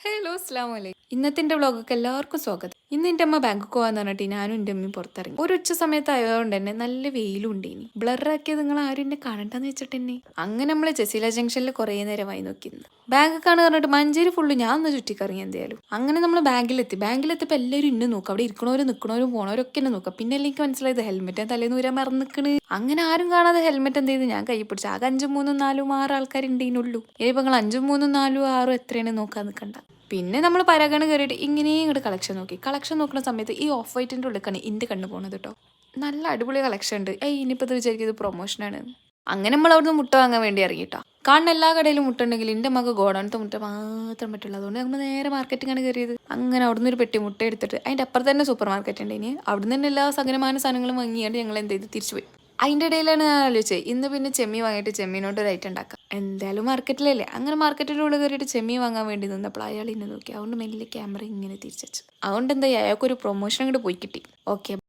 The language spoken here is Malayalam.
ഹലോ അസ്ലാം വലൈക്കും. ഇന്നത്തെ വ്ളോഗൊക്കെ എല്ലാവർക്കും സ്വാഗതം. ഇന്ന് എൻ്റെ അമ്മ ബാങ്ക് പോകാന്ന് പറഞ്ഞിട്ട് ഞാനും എൻ്റെ അമ്മയും പുറത്തിറങ്ങി. ഒരു ഉച്ച സമയത്ത് ആയതുകൊണ്ട് തന്നെ നല്ല വെയിലും ഉണ്ടേനി. ബ്ലറാക്കിയത് നിങ്ങൾ ആരും എന്നെ കാണണ്ടെന്ന് വെച്ചിട്ട് തന്നെ. അങ്ങനെ നമ്മള് ജസീല ജംഗ്ഷനിൽ കുറേ നേരമായി നോക്കിയിരുന്നു. ബാങ്ക് കാണു പറഞ്ഞിട്ട് മഞ്ചേരി ഫുള്ള് ഞാൻ ഒന്ന് ചുറ്റിക്കറങ്ങി എന്തായാലും. അങ്ങനെ നമ്മൾ ബാങ്കിലെത്തിയപ്പോൾ എല്ലാവരും ഇന്നെ നോക്കും. അവിടെ ഇരിക്കണവരും നിൽക്കണവരും പോണവരൊക്കെ എന്നെ നോക്കാം. പിന്നെ എനിക്ക് മനസ്സിലായത് ഹെൽമെറ്റ് തലേന്ന് ഊരാൻ മറന്നിക്കണ്. അങ്ങനെ ആരും കാണാതെ ഹെൽമെറ്റ് എന്ത് ചെയ്ത് ഞാൻ കൈ പിടിച്ചു. ആകെ 5, 3, 4, 6 ആൾക്കാരുണ്ടേനുള്ളൂ. ഇനിയിപ്പോൾ നിങ്ങൾ 5, 3, 4, 6 എത്രയാണ് നോക്കാൻ നിൽക്കണ്ട. പിന്നെ നമ്മൾ പരകണ് കയറിയിട്ട് ഇങ്ങനെയും ഇങ്ങോട്ട് കളക്ഷൻ നോക്കി. കളക്ഷൻ നോക്കുന്ന സമയത്ത് ഈ ഓഫ് വൈറ്റിൻ്റെ ഉള്ളിലേക്കാണ് എൻ്റെ കണ്ണ് പോകുന്നത് കേട്ടോ. നല്ല അടിപൊളി കളക്ഷൻ ഉണ്ട്. ഇനിയിപ്പോൾ ഇത് വിചാരിക്കുന്നത് പ്രൊമോഷനാണ്. അങ്ങനെ നമ്മൾ അവിടുന്ന് മുട്ട വാങ്ങാൻ വേണ്ടി ഇറങ്ങിയിട്ടോ. കാണുന്ന എല്ലാ കടയിലും മുട്ട ഉണ്ടെങ്കിൽ എൻ്റെ മക ഗോഡൗണത്തെ മുട്ട മാത്രം പറ്റുള്ളൂ. അതുകൊണ്ട് നമ്മൾ നേരെ മാർക്കറ്റിങ്ങാണ് കയറിയത്. അങ്ങനെ അവിടുന്ന് ഒരു പെട്ടി മുട്ട എടുത്തിട്ട് അതിൻ്റെ അപ്പുറത്ത് തന്നെ സൂപ്പർ മാർക്കറ്റ് ഉണ്ട്. ഇനി അവിടുന്ന് തന്നെ എല്ലാ സകലമാന സാധനങ്ങളും വാങ്ങിയാണ്ട് ഞങ്ങൾ എന്ത് ചെയ്ത് തിരിച്ചു പോയി. അതിൻ്റെ ഇടയിലാണ് ഞാൻ ആലോചിച്ചത് ഇന്ന് പിന്നെ ചെമ്മീൻ വാങ്ങിയിട്ട് ചെമ്മീനോട് ഒരു ഐറ്റം ഉണ്ടാക്കാം. എന്തായാലും മാർക്കറ്റിലല്ലേ. അങ്ങനെ മാർക്കറ്റിൻ്റെ ഉള്ളിൽ കയറിയിട്ട് ചെമ്മീൻ വാങ്ങാൻ വേണ്ടി നിന്നപ്പോൾ അയാൾ ഇന്നെ നോക്കി. അതുകൊണ്ട് മെല്ലെ ക്യാമറ ഇങ്ങനെ തിരിച്ചു. അതുകൊണ്ട് എന്താ അയാൾക്കൊരു പ്രൊമോഷൻ അങ്ങോട്ട് പോയി കിട്ടി. ഓക്കെ.